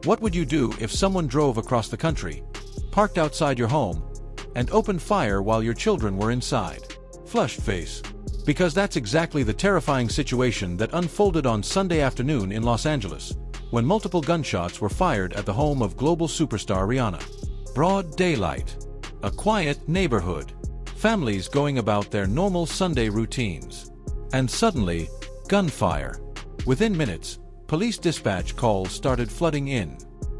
What would you do if someone drove across the country, parked outside your home, and opened fire while your children were inside? Flushed face. Because that's exactly the terrifying situation that unfolded on Sunday afternoon in Los Angeles, when multiple gunshots were fired at the home of global superstar Rihanna. Broad daylight. A quiet neighborhood. Families going about their normal Sunday routines. And suddenly, gunfire. Within minutes, police dispatch calls started flooding in.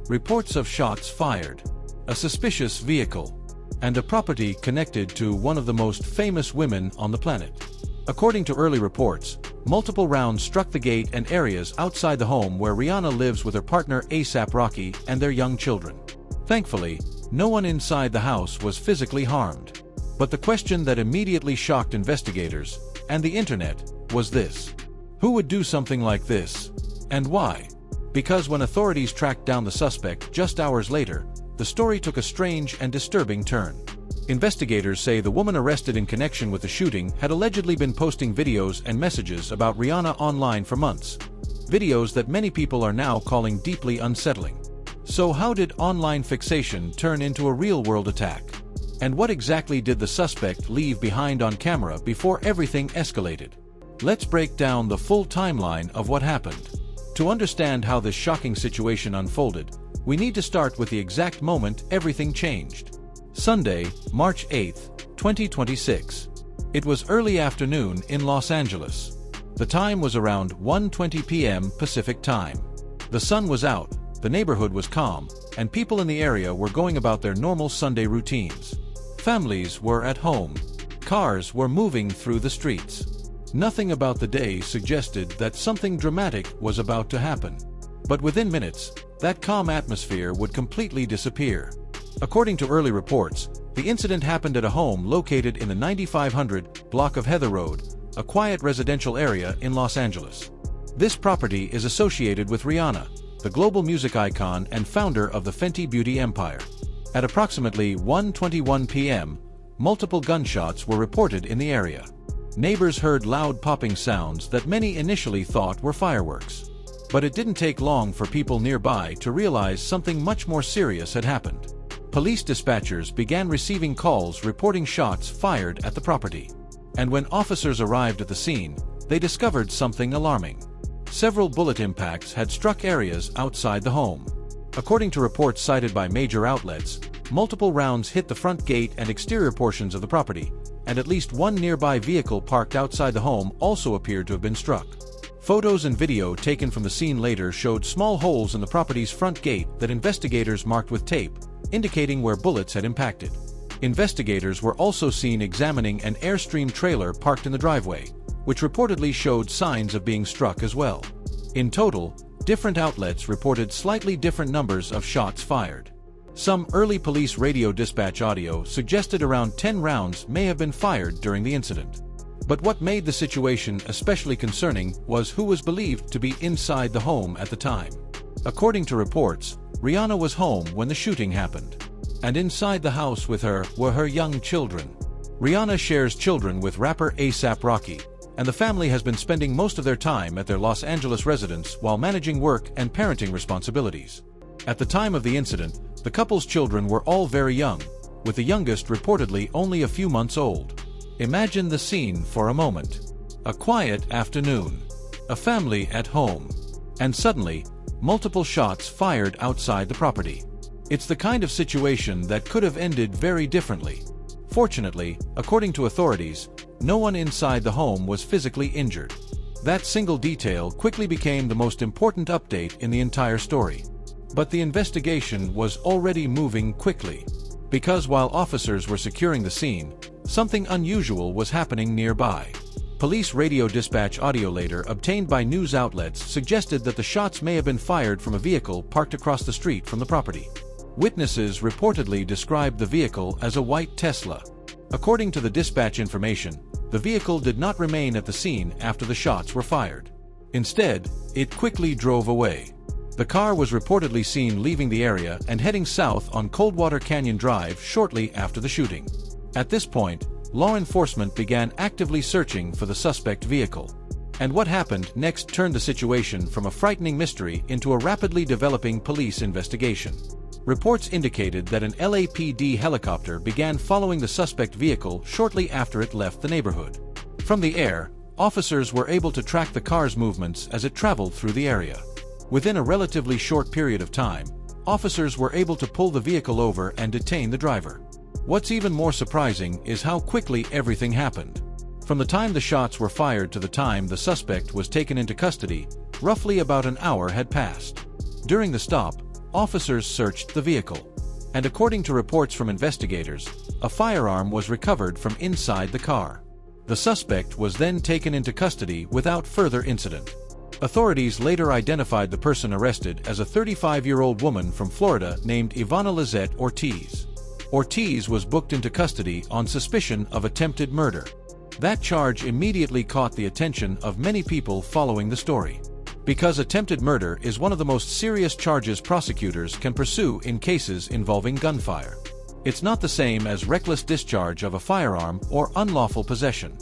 Reports of shots fired, a suspicious vehicle, and a property connected to one of the most famous women on the planet. According to early reports, multiple rounds struck the gate and areas outside the home where Rihanna lives with her partner A$AP Rocky and their young children. Thankfully, no one inside the house was physically harmed. But the question that immediately shocked investigators and the internet was this: who would do something like this? And why? Because when authorities tracked down the suspect just hours later, the story took a strange and disturbing turn. Investigators say the woman arrested in connection with the shooting had allegedly been posting videos and messages about Rihanna online for months. Videos that many people are now calling deeply unsettling. So how did online fixation turn into a real-world attack? And what exactly did the suspect leave behind on camera before everything escalated? Let's break down the full timeline of what happened. To understand how this shocking situation unfolded, we need to start with the exact moment everything changed. Sunday, March 8, 2026. It was early afternoon in Los Angeles. The time was around 1:20 p.m. Pacific Time. The sun was out, the neighborhood was calm, and people in the area were going about their normal Sunday routines. Families were at home. Cars were moving through the streets. Nothing about the day suggested that something dramatic was about to happen. But within minutes, that calm atmosphere would completely disappear. According to early reports, the incident happened at a home located in the 9500 block of Heather Road, a quiet residential area in Los Angeles. This property is associated with Rihanna, the global music icon and founder of the Fenty Beauty empire. At approximately 1:21 p.m., multiple gunshots were reported in the area. Neighbors heard loud popping sounds that many initially thought were fireworks. But it didn't take long for people nearby to realize something much more serious had happened. Police dispatchers began receiving calls reporting shots fired at the property. And when officers arrived at the scene, they discovered something alarming. Several bullet impacts had struck areas outside the home. According to reports cited by major outlets, multiple rounds hit the front gate and exterior portions of the property, and at least one nearby vehicle parked outside the home also appeared to have been struck. Photos and video taken from the scene later showed small holes in the property's front gate that investigators marked with tape, indicating where bullets had impacted. Investigators were also seen examining an Airstream trailer parked in the driveway, which reportedly showed signs of being struck as well. In total, different outlets reported slightly different numbers of shots fired. Some early police radio dispatch audio suggested around 10 rounds may have been fired during the incident. But what made the situation especially concerning was who was believed to be inside the home at the time. According to reports, Rihanna was home when the shooting happened. And inside the house with her were her young children. Rihanna shares children with rapper A$AP Rocky, and the family has been spending most of their time at their Los Angeles residence while managing work and parenting responsibilities. At the time of the incident, the couple's children were all very young, with the youngest reportedly only a few months old. Imagine the scene for a moment. A quiet afternoon. A family at home. And suddenly, multiple shots fired outside the property. It's the kind of situation that could have ended very differently. Fortunately, according to authorities, no one inside the home was physically injured. That single detail quickly became the most important update in the entire story. But the investigation was already moving quickly. Because while officers were securing the scene, something unusual was happening nearby. Police radio dispatch audio later obtained by news outlets suggested that the shots may have been fired from a vehicle parked across the street from the property. Witnesses reportedly described the vehicle as a white Tesla. According to the dispatch information, the vehicle did not remain at the scene after the shots were fired. Instead, it quickly drove away. The car was reportedly seen leaving the area and heading south on Coldwater Canyon Drive shortly after the shooting. At this point, law enforcement began actively searching for the suspect vehicle. And what happened next turned the situation from a frightening mystery into a rapidly developing police investigation. Reports indicated that an LAPD helicopter began following the suspect vehicle shortly after it left the neighborhood. From the air, officers were able to track the car's movements as it traveled through the area. Within a relatively short period of time, officers were able to pull the vehicle over and detain the driver. What's even more surprising is how quickly everything happened. From the time the shots were fired to the time the suspect was taken into custody, roughly about an hour had passed. During the stop, officers searched the vehicle. And according to reports from investigators, a firearm was recovered from inside the car. The suspect was then taken into custody without further incident. Authorities later identified the person arrested as a 35-year-old woman from Florida named Ivana Lizette Ortiz. Ortiz was booked into custody on suspicion of attempted murder. That charge immediately caught the attention of many people following the story. Because attempted murder is one of the most serious charges prosecutors can pursue in cases involving gunfire. It's not the same as reckless discharge of a firearm or unlawful possession.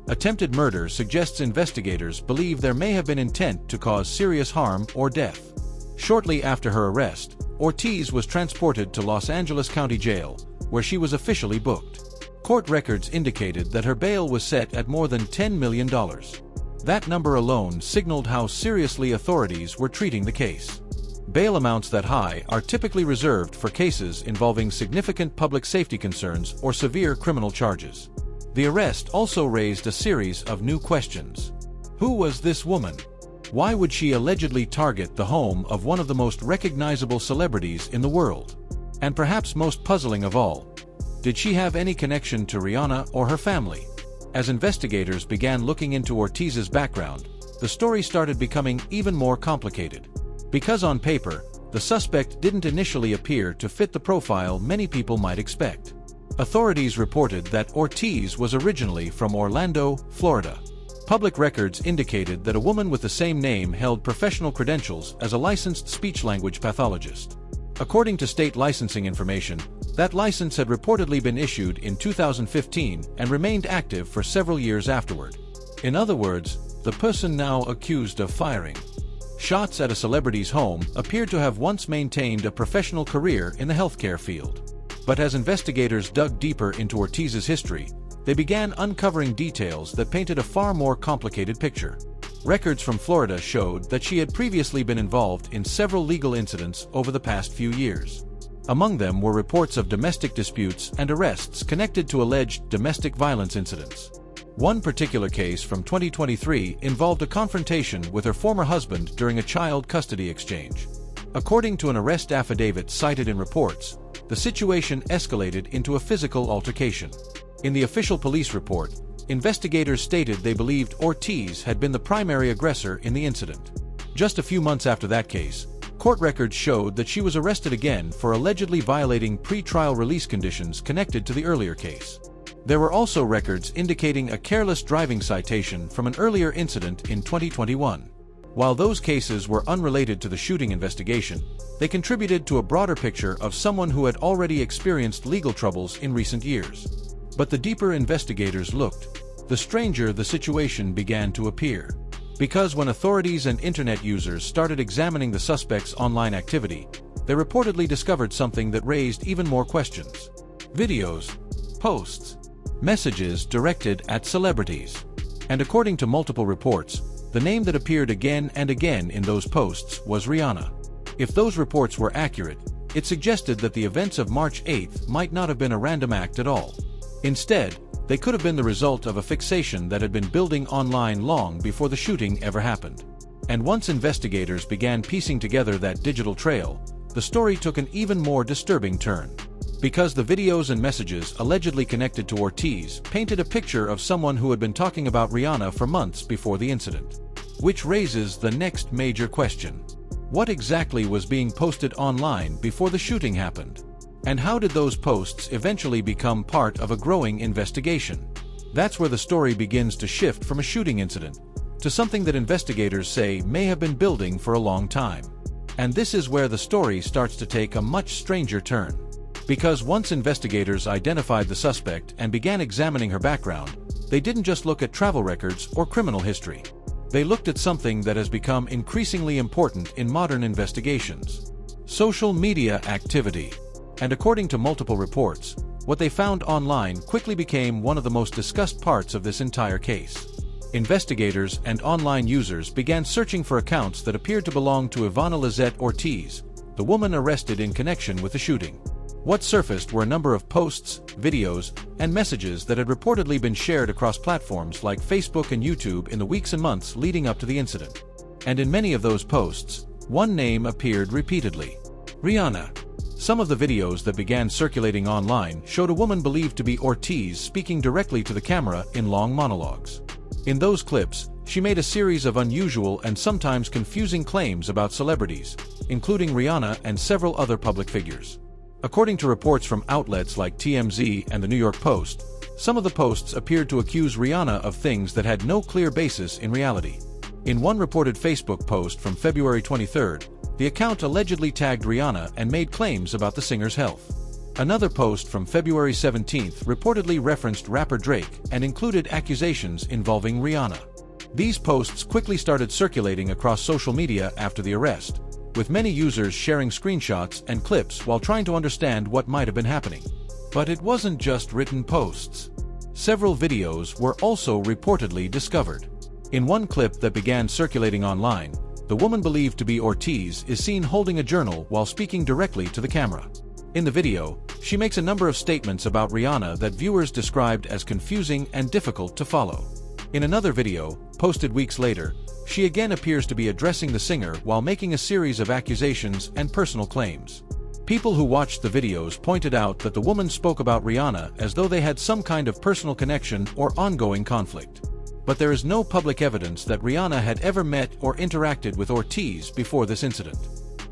Attempted murder suggests investigators believe there may have been intent to cause serious harm or death. Shortly after her arrest, Ortiz was transported to Los Angeles County Jail, where she was officially booked. Court records indicated that her bail was set at more than $10 million. That number alone signaled how seriously authorities were treating the case. Bail amounts that high are typically reserved for cases involving significant public safety concerns or severe criminal charges. The arrest also raised a series of new questions. Who was this woman? Why would she allegedly target the home of one of the most recognizable celebrities in the world? And perhaps most puzzling of all, did she have any connection to Rihanna or her family? As investigators began looking into Ortiz's background, the story started becoming even more complicated. Because on paper, the suspect didn't initially appear to fit the profile many people might expect. Authorities reported that Ortiz was originally from Orlando, Florida. Public records indicated that a woman with the same name held professional credentials as a licensed speech-language pathologist. According to state licensing information, that license had reportedly been issued in 2015 and remained active for several years afterward. In other words, the person now accused of firing shots at a celebrity's home appeared to have once maintained a professional career in the healthcare field. But as investigators dug deeper into Ortiz's history, they began uncovering details that painted a far more complicated picture. Records from Florida showed that she had previously been involved in several legal incidents over the past few years. Among them were reports of domestic disputes and arrests connected to alleged domestic violence incidents. One particular case from 2023 involved a confrontation with her former husband during a child custody exchange. According to an arrest affidavit cited in reports, the situation escalated into a physical altercation. In the official police report, investigators stated they believed Ortiz had been the primary aggressor in the incident. Just a few months after that case, court records showed that she was arrested again for allegedly violating pre-trial release conditions connected to the earlier case. There were also records indicating a careless driving citation from an earlier incident in 2021. While those cases were unrelated to the shooting investigation, they contributed to a broader picture of someone who had already experienced legal troubles in recent years. But the deeper investigators looked, the stranger the situation began to appear. Because when authorities and internet users started examining the suspect's online activity, they reportedly discovered something that raised even more questions. Videos, posts, messages directed at celebrities. And according to multiple reports, the name that appeared again and again in those posts was Rihanna. If those reports were accurate, it suggested that the events of March 8th might not have been a random act at all. Instead, they could have been the result of a fixation that had been building online long before the shooting ever happened. And once investigators began piecing together that digital trail, the story took an even more disturbing turn. Because the videos and messages allegedly connected to Ortiz painted a picture of someone who had been talking about Rihanna for months before the incident. Which raises the next major question. What exactly was being posted online before the shooting happened? And how did those posts eventually become part of a growing investigation? That's where the story begins to shift from a shooting incident to something that investigators say may have been building for a long time. And this is where the story starts to take a much stranger turn. Because once investigators identified the suspect and began examining her background, they didn't just look at travel records or criminal history. They looked at something that has become increasingly important in modern investigations: social media activity. And according to multiple reports, what they found online quickly became one of the most discussed parts of this entire case. Investigators and online users began searching for accounts that appeared to belong to Ivana Lizette Ortiz, the woman arrested in connection with the shooting. What surfaced were a number of posts, videos, and messages that had reportedly been shared across platforms like Facebook and YouTube in the weeks and months leading up to the incident. And in many of those posts, one name appeared repeatedly: Rihanna. Some of the videos that began circulating online showed a woman believed to be Ortiz speaking directly to the camera in long monologues. In those clips, she made a series of unusual and sometimes confusing claims about celebrities, including Rihanna and several other public figures. According to reports from outlets like TMZ and the New York Post, some of the posts appeared to accuse Rihanna of things that had no clear basis in reality. In one reported Facebook post from February 23, the account allegedly tagged Rihanna and made claims about the singer's health. Another post from February 17 reportedly referenced rapper Drake and included accusations involving Rihanna. These posts quickly started circulating across social media after the arrest, with many users sharing screenshots and clips while trying to understand what might have been happening. But it wasn't just written posts. Several videos were also reportedly discovered. In one clip that began circulating online, the woman believed to be Ortiz is seen holding a journal while speaking directly to the camera. In the video, she makes a number of statements about Rihanna that viewers described as confusing and difficult to follow. In another video, posted weeks later, she again appears to be addressing the singer while making a series of accusations and personal claims. People who watched the videos pointed out that the woman spoke about Rihanna as though they had some kind of personal connection or ongoing conflict. But there is no public evidence that Rihanna had ever met or interacted with Ortiz before this incident.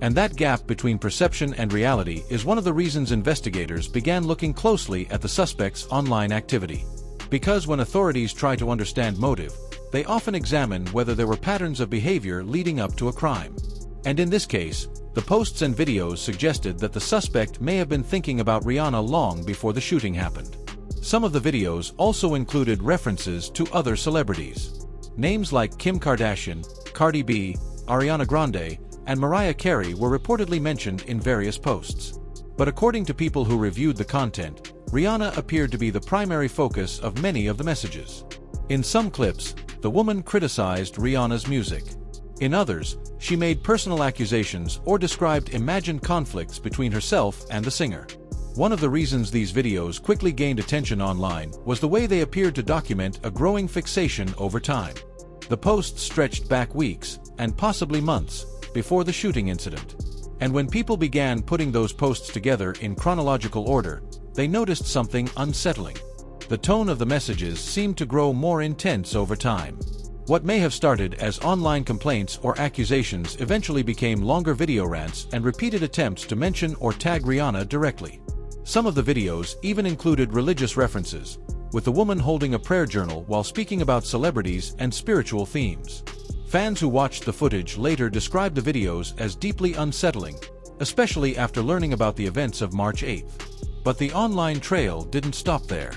And that gap between perception and reality is one of the reasons investigators began looking closely at the suspect's online activity. Because when authorities try to understand motive, they often examine whether there were patterns of behavior leading up to a crime. And in this case, the posts and videos suggested that the suspect may have been thinking about Rihanna long before the shooting happened. Some of the videos also included references to other celebrities. Names like Kim Kardashian, Cardi B, Ariana Grande, and Mariah Carey were reportedly mentioned in various posts. But according to people who reviewed the content, Rihanna appeared to be the primary focus of many of the messages. In some clips, the woman criticized Rihanna's music. In others, she made personal accusations or described imagined conflicts between herself and the singer. One of the reasons these videos quickly gained attention online was the way they appeared to document a growing fixation over time. The posts stretched back weeks, and possibly months, before the shooting incident. And when people began putting those posts together in chronological order, they noticed something unsettling. The tone of the messages seemed to grow more intense over time. What may have started as online complaints or accusations eventually became longer video rants and repeated attempts to mention or tag Rihanna directly. Some of the videos even included religious references, with the woman holding a prayer journal while speaking about celebrities and spiritual themes. Fans who watched the footage later described the videos as deeply unsettling, especially after learning about the events of March 8. But the online trail didn't stop there.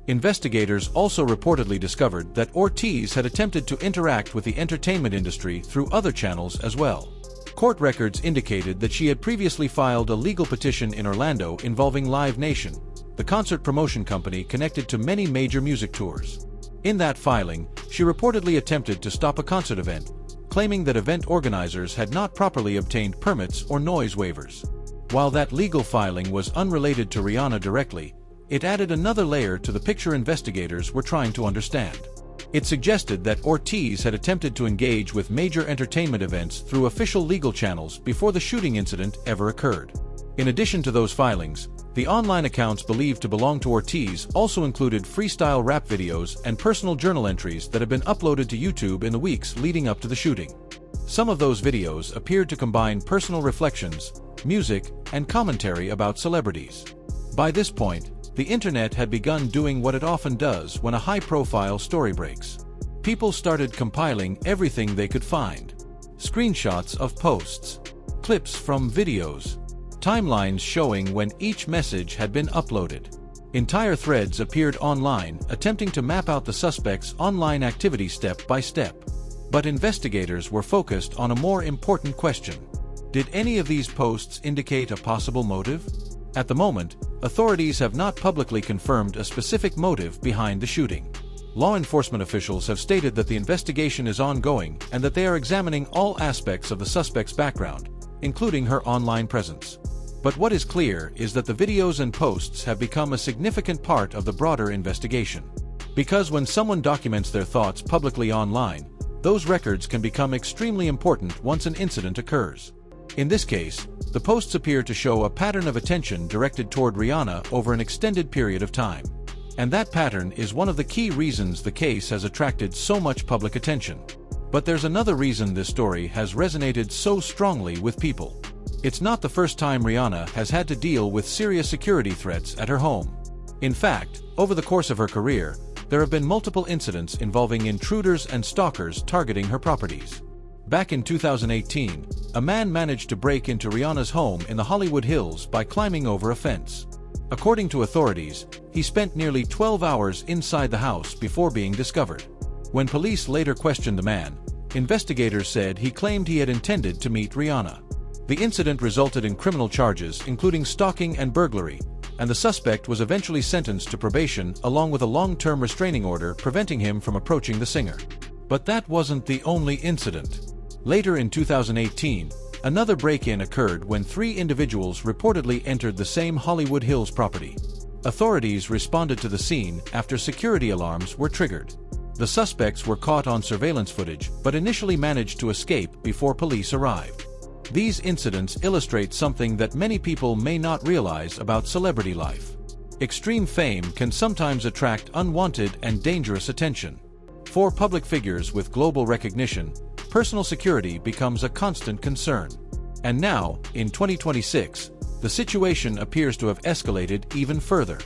Investigators also reportedly discovered that Ortiz had attempted to interact with the entertainment industry through other channels as well. Court records indicated that she had previously filed a legal petition in Orlando involving Live Nation, the concert promotion company connected to many major music tours. In that filing, she reportedly attempted to stop a concert event, claiming that event organizers had not properly obtained permits or noise waivers. While that legal filing was unrelated to Rihanna directly, it added another layer to the picture investigators were trying to understand. It suggested that Ortiz had attempted to engage with major entertainment events through official legal channels before the shooting incident ever occurred. In addition to those filings, the online accounts believed to belong to Ortiz also included freestyle rap videos and personal journal entries that had been uploaded to YouTube in the weeks leading up to the shooting. Some of those videos appeared to combine personal reflections, music, and commentary about celebrities. By this point, the internet had begun doing what it often does when a high-profile story breaks. People started compiling everything they could find. Screenshots of posts, clips from videos, timelines showing when each message had been uploaded. Entire threads appeared online attempting to map out the suspect's online activity step by step. But investigators were focused on a more important question. Did any of these posts indicate a possible motive? At the moment, authorities have not publicly confirmed a specific motive behind the shooting. Law enforcement officials have stated that the investigation is ongoing and that they are examining all aspects of the suspect's background, including her online presence. But what is clear is that the videos and posts have become a significant part of the broader investigation. Because when someone documents their thoughts publicly online, those records can become extremely important once an incident occurs. In this case, the posts appear to show a pattern of attention directed toward Rihanna over an extended period of time. And that pattern is one of the key reasons the case has attracted so much public attention. But there's another reason this story has resonated so strongly with people. It's not the first time Rihanna has had to deal with serious security threats at her home. In fact, over the course of her career, there have been multiple incidents involving intruders and stalkers targeting her properties. Back in 2018, a man managed to break into Rihanna's home in the Hollywood Hills by climbing over a fence. According to authorities, he spent nearly 12 hours inside the house before being discovered. When police later questioned the man, investigators said he claimed he had intended to meet Rihanna. The incident resulted in criminal charges, including stalking and burglary, and the suspect was eventually sentenced to probation along with a long-term restraining order preventing him from approaching the singer. But that wasn't the only incident. Later in 2018, another break-in occurred when 3 individuals reportedly entered the same Hollywood Hills property. Authorities responded to the scene after security alarms were triggered. The suspects were caught on surveillance footage but initially managed to escape before police arrived. These incidents illustrate something that many people may not realize about celebrity life. Extreme fame can sometimes attract unwanted and dangerous attention. For public figures with global recognition, personal security becomes a constant concern. And now, in 2026, the situation appears to have escalated even further.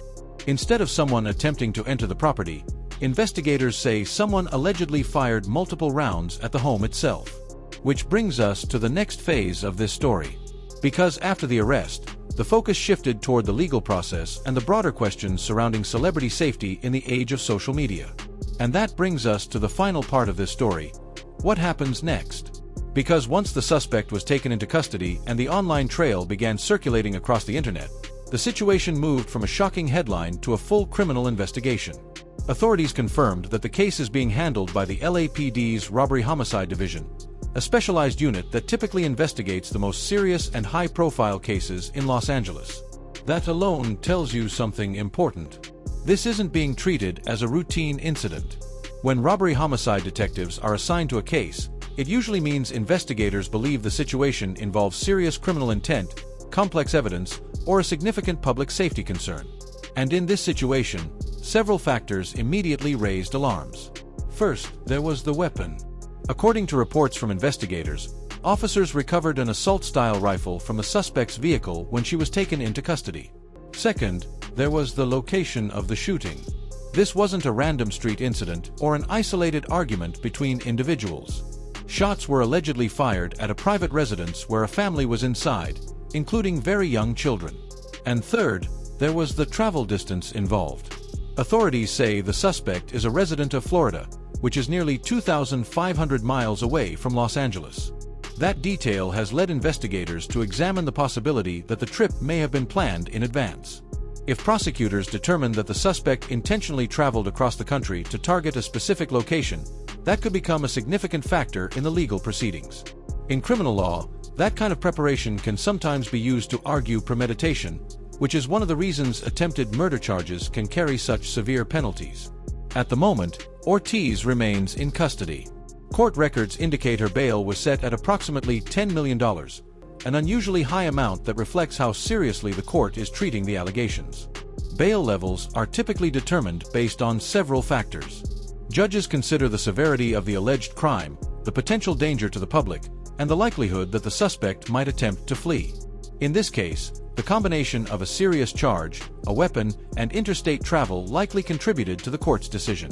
Instead of someone attempting to enter the property, investigators say someone allegedly fired multiple rounds at the home itself. Which brings us to the next phase of this story. Because after the arrest, the focus shifted toward the legal process and the broader questions surrounding celebrity safety in the age of social media. And that brings us to the final part of this story. What happens next? Because once the suspect was taken into custody and the online trail began circulating across the internet, the situation moved from a shocking headline to a full criminal investigation. Authorities confirmed that the case is being handled by the LAPD's Robbery Homicide Division, a specialized unit that typically investigates the most serious and high-profile cases in Los Angeles. That alone tells you something important. This isn't being treated as a routine incident. When robbery homicide detectives are assigned to a case, it usually means investigators believe the situation involves serious criminal intent, complex evidence, or a significant public safety concern. And in this situation, several factors immediately raised alarms. First, there was the weapon. According to reports from investigators, officers recovered an assault-style rifle from the suspect's vehicle when she was taken into custody. Second, there was the location of the shooting. This wasn't a random street incident or an isolated argument between individuals. Shots were allegedly fired at a private residence where a family was inside, including very young children. And third, there was the travel distance involved. Authorities say the suspect is a resident of Florida, which is nearly 2,500 miles away from Los Angeles. That detail has led investigators to examine the possibility that the trip may have been planned in advance. If prosecutors determine that the suspect intentionally traveled across the country to target a specific location, that could become a significant factor in the legal proceedings. In criminal law, that kind of preparation can sometimes be used to argue premeditation, which is one of the reasons attempted murder charges can carry such severe penalties. At the moment, Ortiz remains in custody. Court records indicate her bail was set at approximately $10 million, an unusually high amount that reflects how seriously the court is treating the allegations. Bail levels are typically determined based on several factors. Judges consider the severity of the alleged crime, the potential danger to the public, and the likelihood that the suspect might attempt to flee. In this case, the combination of a serious charge, a weapon, and interstate travel likely contributed to the court's decision.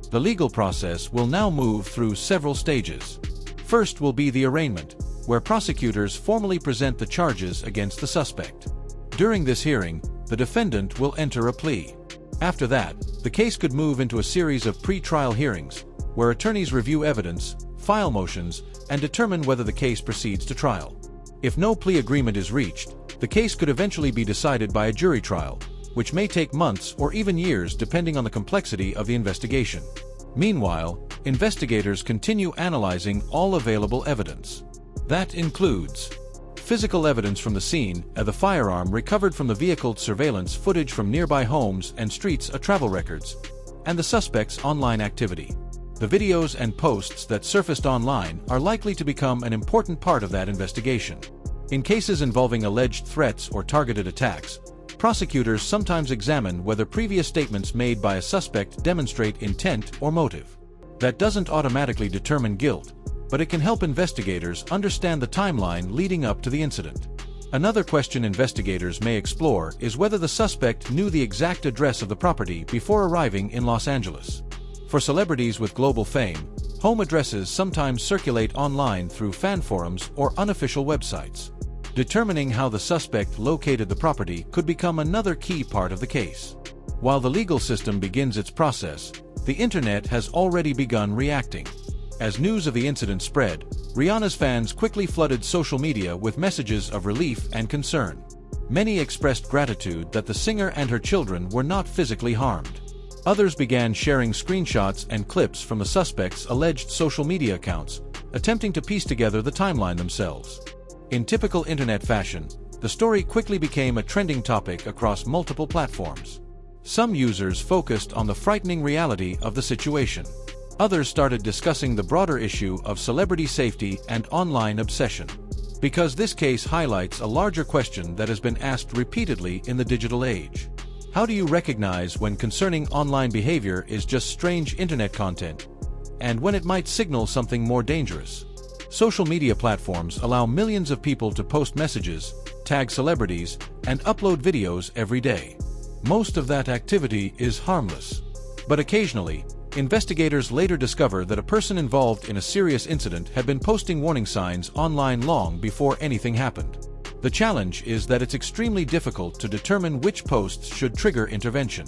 The legal process will now move through several stages. First will be the arraignment, where prosecutors formally present the charges against the suspect. During this hearing, the defendant will enter a plea. After that, the case could move into a series of pre-trial hearings, where attorneys review evidence, file motions, and determine whether the case proceeds to trial. If no plea agreement is reached, the case could eventually be decided by a jury trial, which may take months or even years depending on the complexity of the investigation. Meanwhile, investigators continue analyzing all available evidence. That includes physical evidence from the scene, the firearm recovered from the vehicle, surveillance footage from nearby homes and streets, travel records, and the suspect's online activity. The videos and posts that surfaced online are likely to become an important part of that investigation. In cases involving alleged threats or targeted attacks, prosecutors sometimes examine whether previous statements made by a suspect demonstrate intent or motive. That doesn't automatically determine guilt, but it can help investigators understand the timeline leading up to the incident. Another question investigators may explore is whether the suspect knew the exact address of the property before arriving in Los Angeles. For celebrities with global fame, home addresses sometimes circulate online through fan forums or unofficial websites. Determining how the suspect located the property could become another key part of the case. While the legal system begins its process, the internet has already begun reacting. As news of the incident spread, Rihanna's fans quickly flooded social media with messages of relief and concern. Many expressed gratitude that the singer and her children were not physically harmed. Others began sharing screenshots and clips from the suspect's alleged social media accounts, attempting to piece together the timeline themselves. In typical internet fashion, the story quickly became a trending topic across multiple platforms. Some users focused on the frightening reality of the situation. Others started discussing the broader issue of celebrity safety and online obsession. Because this case highlights a larger question that has been asked repeatedly in the digital age. How do you recognize when concerning online behavior is just strange internet content, and when it might signal something more dangerous? Social media platforms allow millions of people to post messages, tag celebrities, and upload videos every day. Most of that activity is harmless. But occasionally, investigators later discover that a person involved in a serious incident had been posting warning signs online long before anything happened. The challenge is that it's extremely difficult to determine which posts should trigger intervention.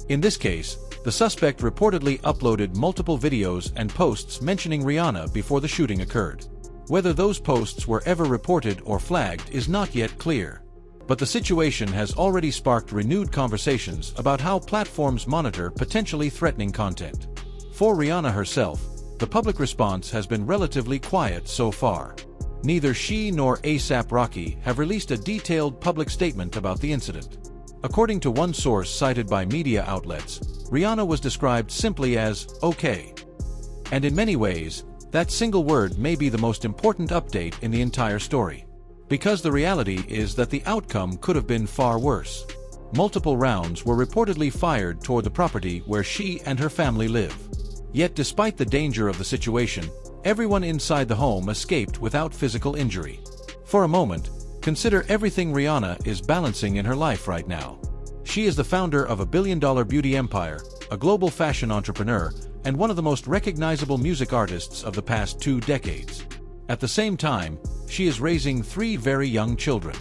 In this case, the suspect reportedly uploaded multiple videos and posts mentioning Rihanna before the shooting occurred. Whether those posts were ever reported or flagged is not yet clear. But the situation has already sparked renewed conversations about how platforms monitor potentially threatening content. For Rihanna herself, the public response has been relatively quiet so far. Neither she nor A$AP Rocky have released a detailed public statement about the incident. According to one source cited by media outlets, Rihanna was described simply as okay. And in many ways, that single word may be the most important update in the entire story. Because the reality is that the outcome could have been far worse. Multiple rounds were reportedly fired toward the property where she and her family live. Yet despite the danger of the situation, everyone inside the home escaped without physical injury. For a moment, consider everything Rihanna is balancing in her life right now. She is the founder of a billion-dollar beauty empire, a global fashion entrepreneur, and one of the most recognizable music artists of the past 2 decades. At the same time, she is raising 3 very young children.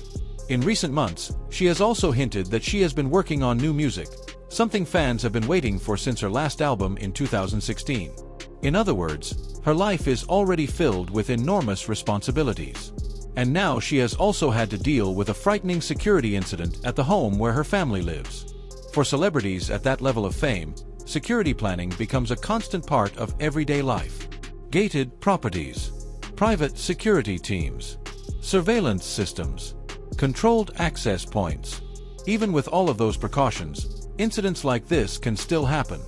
In recent months, she has also hinted that she has been working on new music, something fans have been waiting for since her last album in 2016. In other words, her life is already filled with enormous responsibilities. And now she has also had to deal with a frightening security incident at the home where her family lives. For celebrities at that level of fame, security planning becomes a constant part of everyday life. Gated properties, private security teams, surveillance systems, controlled access points. Even with all of those precautions, incidents like this can still happen.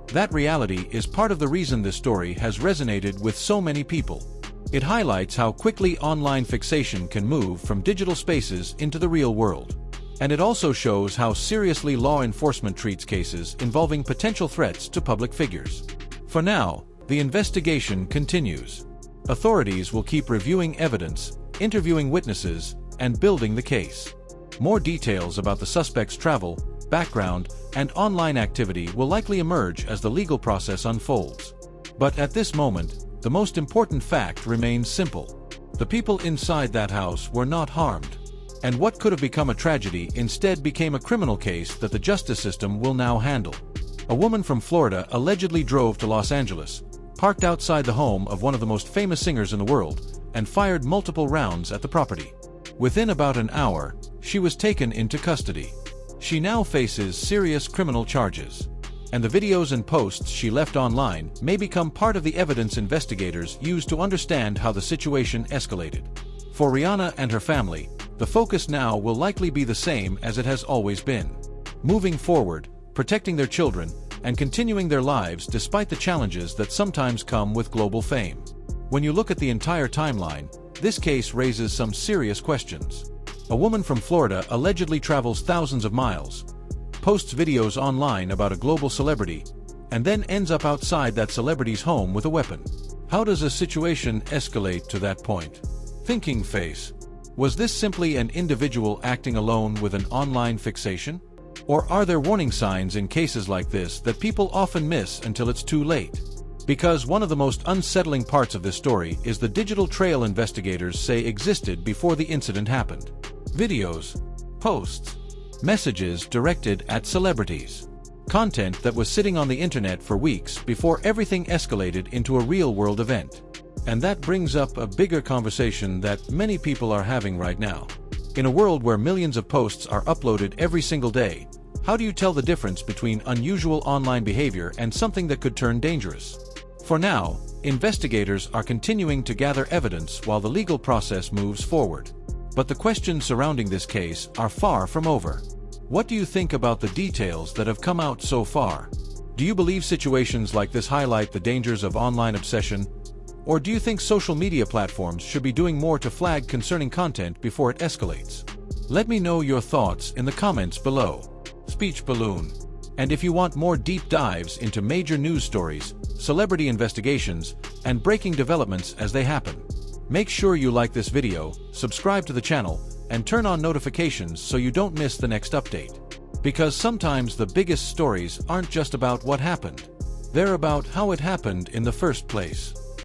That reality is part of the reason this story has resonated with so many people. It highlights how quickly online fixation can move from digital spaces into the real world. And it also shows how seriously law enforcement treats cases involving potential threats to public figures. For now, the investigation continues. Authorities will keep reviewing evidence, interviewing witnesses, and building the case. More details about the suspect's travel, background, and online activity will likely emerge as the legal process unfolds. But at this moment, the most important fact remains simple. The people inside that house were not harmed. And what could have become a tragedy instead became a criminal case that the justice system will now handle. A woman from Florida allegedly drove to Los Angeles, parked outside the home of one of the most famous singers in the world and fired multiple rounds at the property. Within about an hour, she was taken into custody. She now faces serious criminal charges, and the videos and posts she left online may become part of the evidence investigators use to understand how the situation escalated. For Rihanna and her family, the focus now will likely be the same as it has always been. Moving forward, protecting their children, and continuing their lives despite the challenges that sometimes come with global fame. When you look at the entire timeline, this case raises some serious questions. A woman from Florida allegedly travels thousands of miles, posts videos online about a global celebrity, and then ends up outside that celebrity's home with a weapon. How does a situation escalate to that point? Thinking face. Was this simply an individual acting alone with an online fixation? Or are there warning signs in cases like this that people often miss until it's too late? Because one of the most unsettling parts of this story is the digital trail investigators say existed before the incident happened. Videos, posts, messages directed at celebrities. Content that was sitting on the internet for weeks before everything escalated into a real-world event. And that brings up a bigger conversation that many people are having right now. In a world where millions of posts are uploaded every single day, how do you tell the difference between unusual online behavior and something that could turn dangerous? For now, investigators are continuing to gather evidence while the legal process moves forward. But the questions surrounding this case are far from over. What do you think about the details that have come out so far? Do you believe situations like this highlight the dangers of online obsession? Or do you think social media platforms should be doing more to flag concerning content before it escalates? Let me know your thoughts in the comments below. Speech balloon. And if you want more deep dives into major news stories, celebrity investigations, and breaking developments as they happen, make sure you like this video, subscribe to the channel, and turn on notifications so you don't miss the next update. Because sometimes the biggest stories aren't just about what happened. They're about how it happened in the first place.